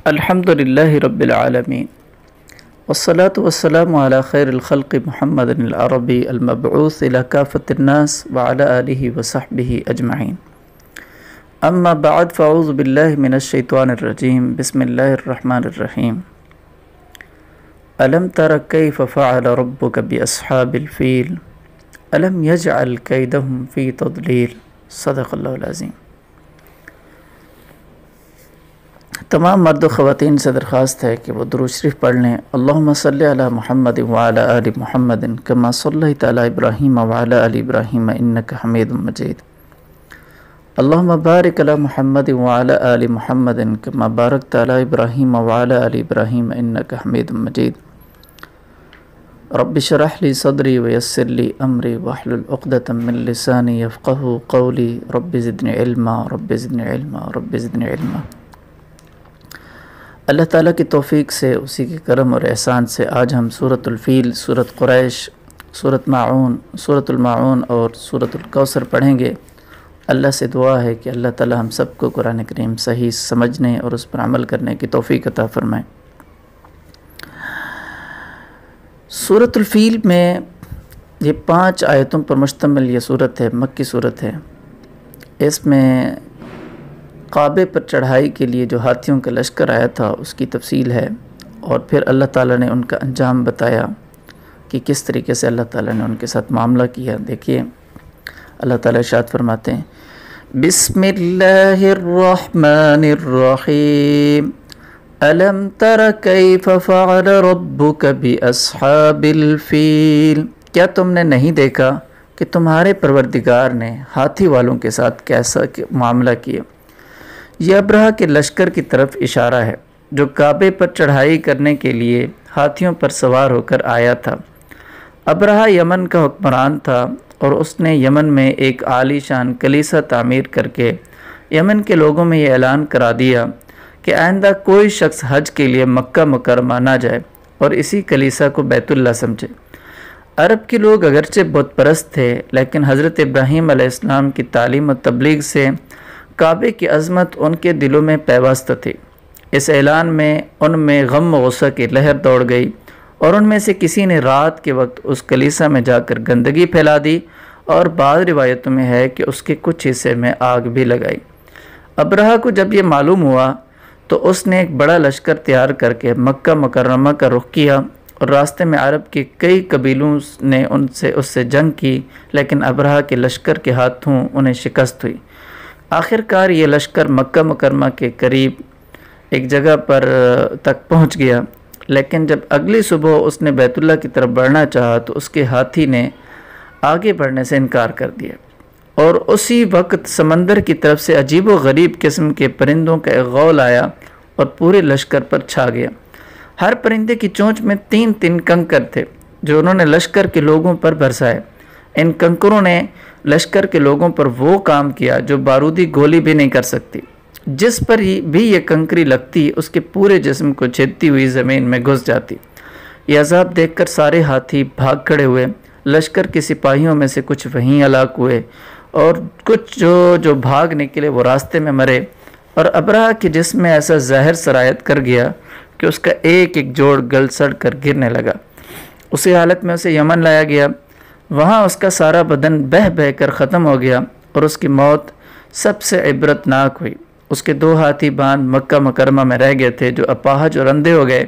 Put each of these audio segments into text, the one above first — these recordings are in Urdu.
الحمد لله رب العالمين والصلاة والسلام على خير الخلق محمد العربي المبعوث إلى كافة الناس وعلى آله وصحبه أجمعين. أما بعد فأعوذ بالله من الشيطان الرجيم. بسم الله الرحمن الرحيم. ألم تر كيف فعل ربك بأصحاب الفيل ألم يجعل كيدهم في تضليل. صدق اللہ العظیم. تمام مرد و خواتین سے درخواست ہے کہ وہ درود شریف پڑھ لیں. اللہم صلی علی محمد وعلی آل محمد کما صلیت علی ابراہیم وعلی آل ابراہیم انک حمید مجید. اللہم بارک علی محمد وعلی آل محمد کما بارکت علی ابراہیم وعلی آل ابراہیم انک حمید مجید. رب اشرح لی صدری ویسر لی امری واحلل عقدۃ من لسانی یفقہوا قولی. رب زدنی علما رب زدنی علما رب زدنی علما. اللہ تعالیٰ کی توفیق سے، اسی کے کرم اور احسان سے آج ہم سورۃ الفیل، سورۃ قریش، سورۃ ماعون، سورۃ الماعون اور سورۃ الکوثر پڑھیں گے. اللہ سے دعا ہے کہ اللہ تعالیٰ ہم سب کو قرآن کریم صحیح سمجھنے اور اس پر عمل کرنے کی توفیق عطا فرمائے. سورۃ الفیل میں یہ 5 آیتوں پر مشتمل یہ سورت ہے، مکی سورت ہے. اس میں کعبے پر چڑھائی کے لیے جو ہاتھیوں کا لشکر آیا تھا اس کی تفصیل ہے، اور پھر اللہ تعالیٰ نے ان کا انجام بتایا کہ کس طریقے سے اللہ تعالیٰ نے ان کے ساتھ معاملہ کیا. دیکھیے اللہ تعالیٰ ارشاد فرماتے ہیں، بسم اللہ الرحمن الرحیم الم تر کیف فعل ربک باصحاب الفیل. کیا تم نے نہیں دیکھا کہ تمہارے پروردگار نے ہاتھی والوں کے ساتھ کیسا معاملہ کیا. یہ ابرہہ کے لشکر کی طرف اشارہ ہے جو کعبے پر چڑھائی کرنے کے لیے ہاتھیوں پر سوار ہو کر آیا تھا. ابرہہ یمن کا حکمران تھا اور اس نے یمن میں ایک عالی شان کلیسا تعمیر کر کے یمن کے لوگوں میں یہ اعلان کرا دیا کہ آئندہ کوئی شخص حج کے لیے مکہ مکرمہ نہ جائے اور اسی کلیسا کو بیت اللہ سمجھے. عرب کے لوگ اگرچہ بت پرست تھے لیکن حضرت ابراہیم علیہ السلام کی تعلیم و تبلیغ سے کعبے کی عظمت ان کے دلوں میں پیوستہ تھی. اس اعلان میں ان میں غم و غصہ کی لہر دوڑ گئی اور ان میں سے کسی نے رات کے وقت اس کلیسا میں جا کر گندگی پھیلا دی اور بعض روایتوں میں ہے کہ اس کے کچھ حصے میں آگ بھی لگائی. ابرہہ کو جب یہ معلوم ہوا تو اس نے ایک بڑا لشکر تیار کر کے مکہ مکرمہ کا رخ کیا اور راستے میں عرب کے کئی قبیلوں نے اس سے جنگ کی، لیکن ابرہہ کے لشکر کے ہاتھوں انہیں شکست ہوئی. آخر کار یہ لشکر مکہ مکرمہ کے قریب ایک جگہ پر تک پہنچ گیا، لیکن جب اگلی صبح اس نے بیت اللہ کی طرف بڑھنا چاہا تو اس کے ہاتھی نے آگے بڑھنے سے انکار کر دیا، اور اسی وقت سمندر کی طرف سے عجیب و غریب قسم کے پرندوں کا ایک غول آیا اور پورے لشکر پر چھا گیا. ہر پرندے کی چونچ میں 3 کنکر تھے جو انہوں نے لشکر کے لوگوں پر برسائے. ان کنکروں نے لشکر کے لوگوں پر وہ کام کیا جو بارودی گولی بھی نہیں کر سکتی. جس پر بھی یہ کنکری لگتی اس کے پورے جسم کو چھیدتی ہوئی زمین میں گھس جاتی. یہ عذاب دیکھ کر سارے ہاتھی بھاگ کھڑے ہوئے. لشکر کے سپاہیوں میں سے کچھ وہیں ہلاک ہوئے اور کچھ جو بھاگ نکلے وہ راستے میں مرے. اور ابرہہ کے جسم میں ایسا زہر سرایت کر گیا کہ اس کا ایک ایک جوڑ گل سڑ کر گرنے لگا. اسی حالت میں اسے یمن لایا گیا. وہاں اس کا سارا بدن بہہ بہہ کر ختم ہو گیا اور اس کی موت سب سے عبرت ناک ہوئی. اس کے 2 ہاتھی باندھ مکہ مکرمہ میں رہ گئے تھے جو اپاہج اور اندھے ہو گئے.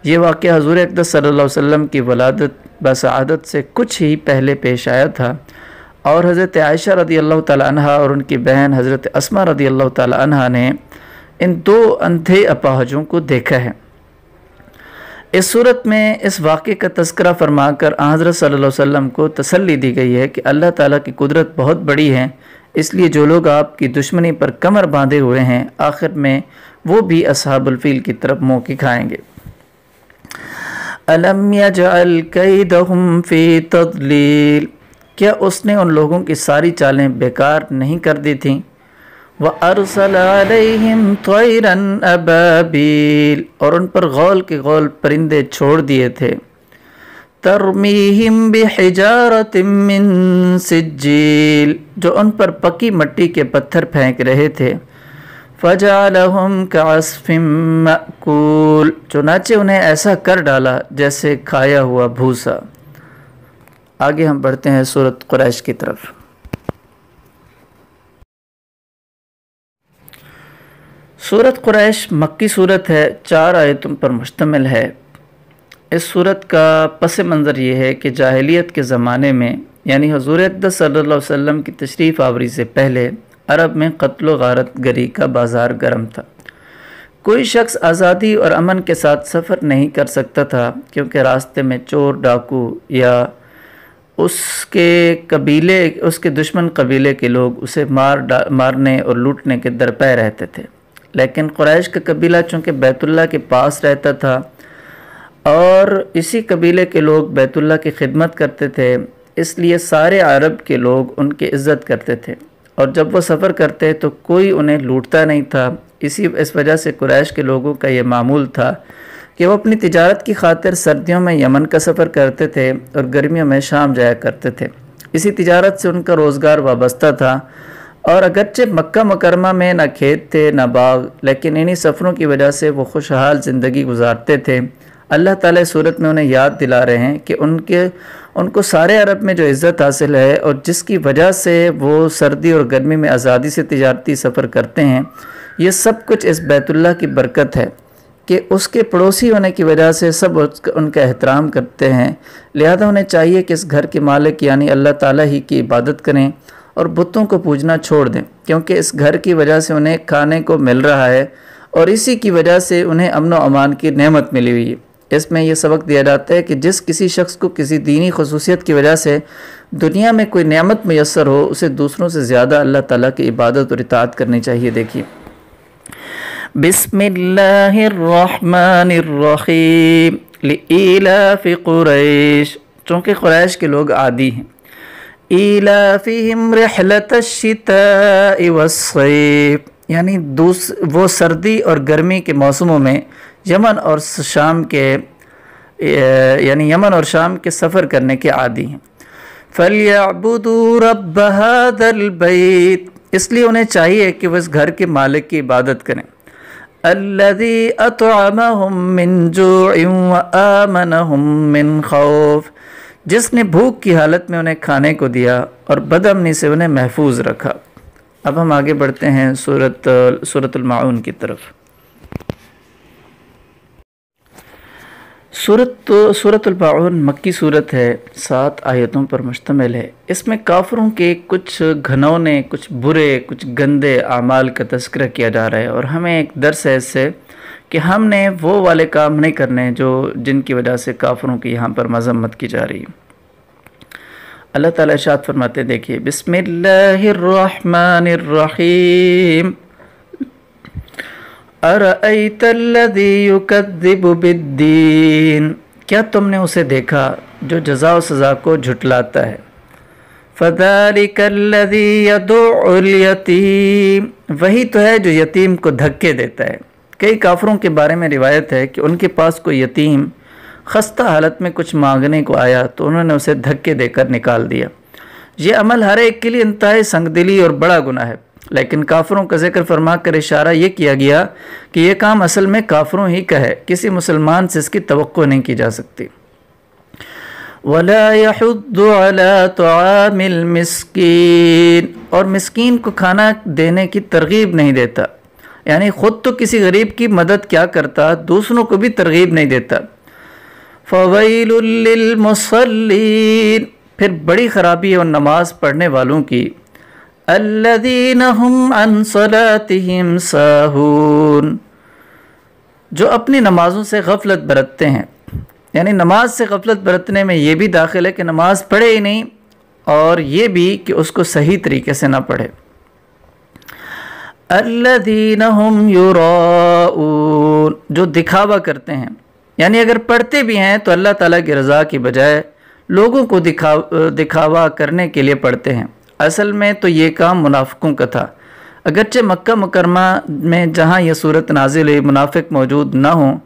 یہ واقعہ حضور اقدس صلی اللہ علیہ وسلم کی ولادت بسعادت سے کچھ ہی پہلے پیش آیا تھا، اور حضرت عائشہ رضی اللہ تعالی عنہ اور ان کی بہن حضرت اسما رضی اللہ تعالی عنہ نے ان 2 اندھے اپاہجوں کو دیکھا ہے. اس صورت میں اس واقعے کا تذکرہ فرما کر حضرت صلی اللہ علیہ وسلم کو تسلی دی گئی ہے کہ اللہ تعالیٰ کی قدرت بہت بڑی ہے، اس لیے جو لوگ آپ کی دشمنی پر کمر باندھے ہوئے ہیں آخر میں وہ بھی اصحاب الفیل کی طرف منہ کی کھائیں گے. الم یجعل کیدہم فی تضلیل. کیا اس نے ان لوگوں کی ساری چالیں بیکار نہیں کر دی تھیں. وَأَرْسَلَ عَلَيْهِمْ طَيْرًا أَبَابِيلَ. اور ان پر غول کے غول پرندے چھوڑ دیے تھے. تَرْمِيهِمْ بِحِجَارَةٍ مِّن سِجِّيلٍ. جو ان پر پکی مٹی کے پتھر پھینک رہے تھے. فَجَعَلَهُمْ كَعَصْفٍ مَأْكُولٍ، چنانچہ انہیں ایسا کر ڈالا جیسے کھایا ہوا بھوسا۔ آگے ہم بڑھتے ہیں سورۃ قریش کی طرف۔ سورۃ قریش مکی سورت ہے، 4 آیتوں پر مشتمل ہے۔ اس سورت کا پس منظر یہ ہے کہ جاہلیت کے زمانے میں، یعنی حضور اقدس صلی اللہ علیہ وسلم کی تشریف آوری سے پہلے عرب میں قتل و غارت گری کا بازار گرم تھا۔ کوئی شخص آزادی اور امن کے ساتھ سفر نہیں کر سکتا تھا، کیونکہ راستے میں چور، ڈاکو یا اس کے دشمن قبیلے کے لوگ اسے مارنے اور لوٹنے کے درپے رہتے تھے۔ لیکن قریش کا قبیلہ چونکہ بیت اللہ کے پاس رہتا تھا اور اسی قبیلے کے لوگ بیت اللہ کی خدمت کرتے تھے، اس لیے سارے عرب کے لوگ ان کی عزت کرتے تھے، اور جب وہ سفر کرتے تو کوئی انہیں لوٹتا نہیں تھا۔ اس وجہ سے قریش کے لوگوں کا یہ معمول تھا کہ وہ اپنی تجارت کی خاطر سردیوں میں یمن کا سفر کرتے تھے اور گرمیوں میں شام جایا کرتے تھے۔ اسی تجارت سے ان کا روزگار وابستہ تھا، اور اگرچہ مکہ مکرمہ میں نہ کھیت تھے نہ باغ، لیکن انہی سفروں کی وجہ سے وہ خوشحال زندگی گزارتے تھے۔ اللہ تعالیٰ اس صورت میں انہیں یاد دلا رہے ہیں کہ ان کو سارے عرب میں جو عزت حاصل ہے اور جس کی وجہ سے وہ سردی اور گرمی میں آزادی سے تجارتی سفر کرتے ہیں، یہ سب کچھ اس بیت اللہ کی برکت ہے کہ اس کے پڑوسی ہونے کی وجہ سے سب ان کا احترام کرتے ہیں۔ لہذا انہیں چاہیے کہ اس گھر کے مالک یعنی اللہ تعالیٰ ہی کی عبادت کریں اور بتوں کو پوجنا چھوڑ دیں، کیونکہ اس گھر کی وجہ سے انہیں کھانے کو مل رہا ہے اور اسی کی وجہ سے انہیں امن و امان کی نعمت ملی ہوئی ہے۔ اس میں یہ سبق دیا جاتا ہے کہ جس کسی شخص کو کسی دینی خصوصیت کی وجہ سے دنیا میں کوئی نعمت میسر ہو، اسے دوسروں سے زیادہ اللہ تعالیٰ کی عبادت اور اطاعت کرنی چاہیے۔ دیکھیے، بسم اللہ الرحمن الرحیم لإیلاف قریش، چونکہ قریش کے لوگ عادی ہیں، ایلافہم رحلۃ الشتاء والصیف، یعنی وہ سردی اور گرمی کے موسموں میں یمن اور شام کے سفر کرنے کے عادی ہیں۔ فَلْيَعْبُدُوا رَبَّ هَذَا الْبَيْتِ، اس لیے انہیں چاہیے کہ وہ اس گھر کے مالک کی عبادت کریں۔ الَّذِي أَطْعَمَهُم مِّن جُوعٍ وَآمَنَهُم مِّن خَوْفٍ، جس نے بھوک کی حالت میں انہیں کھانے کو دیا اور بدامنی سے انہیں محفوظ رکھا۔ اب ہم آگے بڑھتے ہیں سورۃ الماعون کی طرف۔ سورۃ الماعون مکی صورت ہے، 7 آیتوں پر مشتمل ہے۔ اس میں کافروں کے کچھ گھنونے، کچھ برے، کچھ گندے اعمال کا تذکرہ کیا جا رہا ہے، اور ہمیں ایک درس ہے اس سے کہ ہم نے وہ والے کام نہیں کرنے جن کی وجہ سے کافروں کی یہاں پر مذمت کی جا رہی ہے۔ اللہ تعالیٰ ارشاد فرماتے ہیں، دیکھیے، بسم اللہ الرحمن الرحیم، ارأیت الذی یکذب بالدین، کیا تم نے اسے دیکھا جو جزا و سزا کو جھٹلاتا ہے؟ فذلک الذی یدع الیتیم، وہی تو ہے جو یتیم کو دھکے دیتا ہے۔ کئی کافروں کے بارے میں روایت ہے کہ ان کے پاس کوئی یتیم خستہ حالت میں کچھ مانگنے کو آیا تو انہوں نے اسے دھکے دے کر نکال دیا۔ یہ عمل ہر ایک کے لیے انتہائی سنگ دلی اور بڑا گناہ ہے، لیکن کافروں کا ذکر فرما کر اشارہ یہ کیا گیا کہ یہ کام اصل میں کافروں ہی کا ہے، کسی مسلمان سے اس کی توقع نہیں کی جا سکتی۔ وَلَا يَحُضُّ عَلَىٰ طَعَامِ الْمِسْكِينِ، اور مسکین کو کھانا دینے کی ترغیب نہیں دیتا، یعنی خود تو کسی غریب کی مدد کیا کرتا، دوسروں کو بھی ترغیب نہیں دیتا۔ فَوَيْلٌ لِّلْمُصَلِّينَ، پھر بڑی خرابی ہے ان نماز پڑھنے والوں کی، الَّذِينَ هُمْ عَنْ صَلَاتِهِمْ سَاهُونَ، جو اپنی نمازوں سے غفلت برتتے ہیں۔ یعنی نماز سے غفلت برتنے میں یہ بھی داخل ہے کہ نماز پڑھے ہی نہیں، اور یہ بھی کہ اس کو صحیح طریقے سے نہ پڑھے۔ الَّذِينَ هُمْ يُرَاءُونَ، جو دکھاوا کرتے ہیں، یعنی اگر پڑھتے بھی ہیں تو اللہ تعالیٰ کی رضا کی بجائے لوگوں کو دکھاوا کرنے کے لیے پڑھتے ہیں۔ اصل میں تو یہ کام منافقوں کا تھا، اگرچہ مکہ مکرمہ میں جہاں یہ صورت نازل ہوئی منافق موجود نہ ہوں،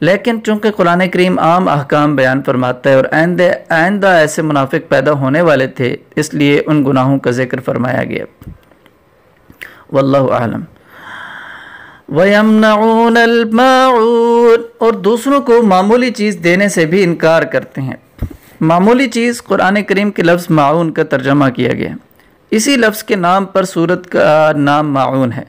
لیکن چونکہ قرآن کریم عام احکام بیان فرماتا ہے اور آئندہ ایسے منافق پیدا ہونے والے تھے، اس لیے ان گناہوں کا ذکر فرمایا گیا۔ واللہ اعلم۔ وَيَمْنَعُونَ الْمَاعُونَ، اور دوسروں کو معمولی چیز دینے سے بھی انکار کرتے ہیں۔ معمولی چیز قرآن کریم کے لفظ معاون کا ترجمہ کیا گیا ہے۔ اسی لفظ کے نام پر سورت کا نام معاون ہے۔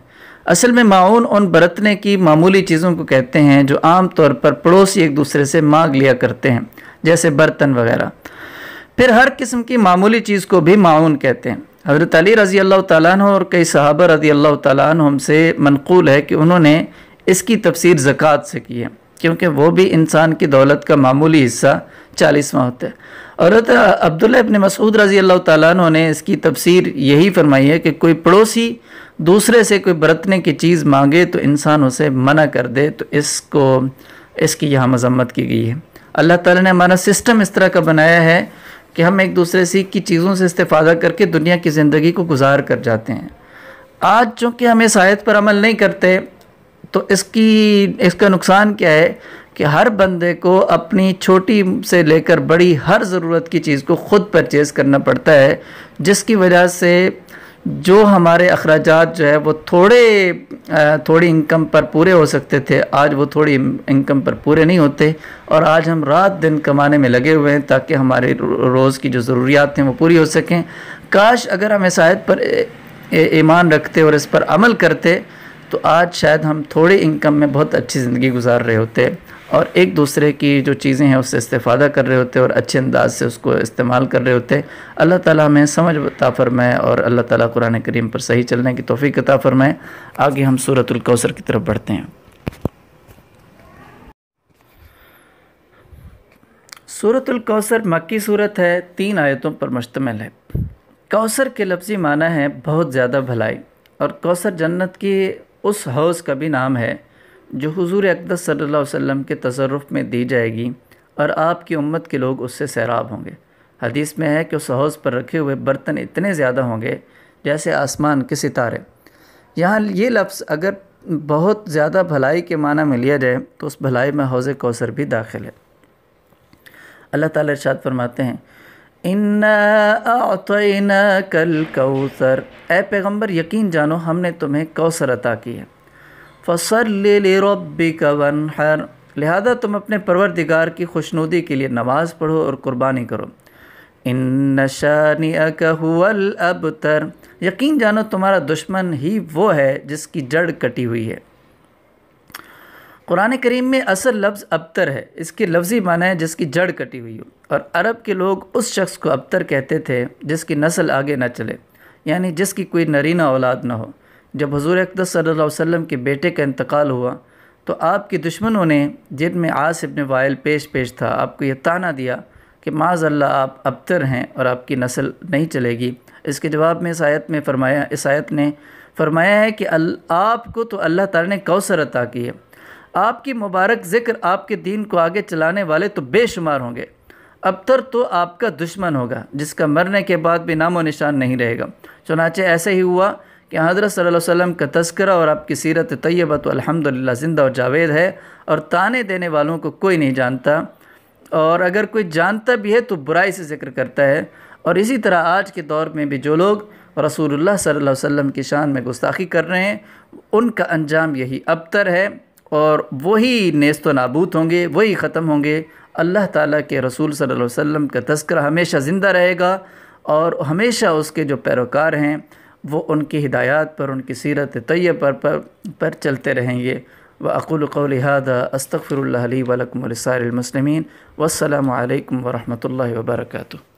اصل میں معاون ان برتنے کی معمولی چیزوں کو کہتے ہیں جو عام طور پر پڑوسی ایک دوسرے سے مانگ لیا کرتے ہیں، جیسے برتن وغیرہ۔ پھر ہر قسم کی معمولی چیز کو بھی معاون کہتے ہیں۔ حضرت علی رضی اللہ تعالیٰ عنہ اور کئی صحابہ رضی اللہ تعالیٰ عنہم سے منقول ہے کہ انہوں نے اس کی تفسیر زکوٰۃ سے کی ہے، کیونکہ وہ بھی انسان کی دولت کا معمولی حصہ 40واں ہوتا ہے۔ اور عبداللہ ابن مسعود رضی اللہ تعالیٰ عنہ نے اس کی تفسیر یہی فرمائی ہے کہ کوئی پڑوسی دوسرے سے کوئی برتنے کی چیز مانگے تو انسان اسے منع کر دے، تو اس کی یہاں مذمت کی گئی ہے۔ اللہ تعالیٰ نے ہمارا سسٹم اس طرح کا بنایا ہے کہ ہم ایک دوسرے سے کی چیزوں سے استفادہ کر کے دنیا کی زندگی کو گزار کر جاتے ہیں۔ آج چونکہ ہم اس آیت پر عمل نہیں کرتے تو اس کا نقصان کیا ہے کہ ہر بندے کو اپنی چھوٹی سے لے کر بڑی ہر ضرورت کی چیز کو خود پرچیز کرنا پڑتا ہے، جس کی وجہ سے جو ہمارے اخراجات جو ہے وہ تھوڑی انکم پر پورے ہو سکتے تھے، آج وہ تھوڑی انکم پر پورے نہیں ہوتے، اور آج ہم رات دن کمانے میں لگے ہوئے ہیں تاکہ ہمارے روز کی جو ضروریات ہیں وہ پوری ہو سکیں۔ کاش اگر ہم اس آیت پر ایمان رکھتے اور اس پر عمل کرتے تو آج شاید ہم تھوڑی انکم میں بہت اچھی زندگی گزار رہے ہوتے اور ایک دوسرے کی جو چیزیں ہیں اس سے استفادہ کر رہے ہوتے اور اچھے انداز سے اس کو استعمال کر رہے ہوتے۔ اللہ تعالیٰ ہمیں سمجھ عطا فرمائے اور اللہ تعالیٰ قرآن کریم پر صحیح چلنے کی توفیق عطا فرمائے۔ آگے ہم سورۃ الکوثر کی طرف بڑھتے ہیں۔ سورۃ الکوثر مکی صورت ہے، 3 آیتوں پر مشتمل ہے۔ کوثر کے لفظی معنی ہے بہت زیادہ بھلائی، اور کوثر جنت کی اس حوض کا بھی نام ہے جو حضور اقدس صلی اللہ علیہ وسلم کے تصرف میں دی جائے گی، اور آپ کی امت کے لوگ اس سے سیراب ہوں گے۔ حدیث میں ہے کہ اس حوض پر رکھے ہوئے برتن اتنے زیادہ ہوں گے جیسے آسمان کے ستارے۔ یہاں یہ لفظ اگر بہت زیادہ بھلائی کے معنی میں لیا جائے تو اس بھلائی میں حوض کوثر بھی داخل ہے۔ اللہ تعالیٰ ارشاد فرماتے ہیں اِنَّا أَعْطَيْنَاكَ الْكَوْثَرَ، اے پیغمبر یقین جانو ہم نے تمہیں کوثر عطا کی ہے۔ فَصَلِّ لِرَبِّكَ وَانْحَرْ، لہذا تم اپنے پروردگار کی خوشنودی کے لیے نماز پڑھو اور قربانی کرو۔ إِنَّ شَانِئَكَ هُوَ الْأَبْتَرُ، یقین جانو تمہارا دشمن ہی وہ ہے جس کی جڑ کٹی ہوئی ہے۔ قرآن کریم میں اصل لفظ ابتر ہے، اس کے لفظی معنی ہے جس کی جڑ کٹی ہوئی ہو، اور عرب کے لوگ اس شخص کو ابتر کہتے تھے جس کی نسل آگے نہ چلے، یعنی جس کی کوئی نرینہ اولاد نہ ہو۔ جب حضور اقدس صلی اللہ علیہ وسلم کے بیٹے کا انتقال ہوا تو آپ کے دشمنوں نے، جن میں عاص ابن وائل پیش تھا، آپ کو یہ طعنہ دیا کہ معاذ اللہ آپ ابتر ہیں اور آپ کی نسل نہیں چلے گی۔ اس کے جواب میں اس آیت نے فرمایا ہے کہ آپ کو تو اللہ تعالیٰ نے کوثر عطا کی ہے، آپ کی مبارک ذکر آپ کے دین کو آگے چلانے والے تو بے شمار ہوں گے، ابتر تو آپ کا دشمن ہوگا جس کا مرنے کے بعد بھی نام و نشان نہیں رہے گا۔ چنانچہ ایسا ہی ہوا کہ حضرت صلی اللہ علیہ وسلم کا تذکرہ اور آپ کی سیرت طیبہ تو الحمدللہ زندہ و جاوید ہے، اور طعنے دینے والوں کو کوئی نہیں جانتا، اور اگر کوئی جانتا بھی ہے تو برائی سے ذکر کرتا ہے۔ اور اسی طرح آج کے دور میں بھی جو لوگ رسول اللہ صلی اللہ علیہ وسلم کی شان میں گستاخی کر رہے ہیں ان کا انجام یہی ابتر ہے، اور وہی نیست و نابود ہوں گے، وہی ختم ہوں گے۔ اللہ تعالیٰ کے رسول صلی اللہ علیہ وسلم کا تذکرہ ہمیشہ زندہ رہے گا، اور ہمیشہ اس کے جو پیروکار ہیں وہ ان کی ہدایات پر، ان کی سیرت طیبہ پر چلتے رہیں گے۔ وَأَقُولُ قَوْلِي هَذَا أَسْتَغْفِرُ اللَّهَ لِي وَلَكُمْ وَلِسَائِرِ الْمُسْلِمِينَ وَالسَّلَامُ عَلَيْكُمْ وَرَحْمَةُ اللَّهِ وَبَرَكَاتُهُ۔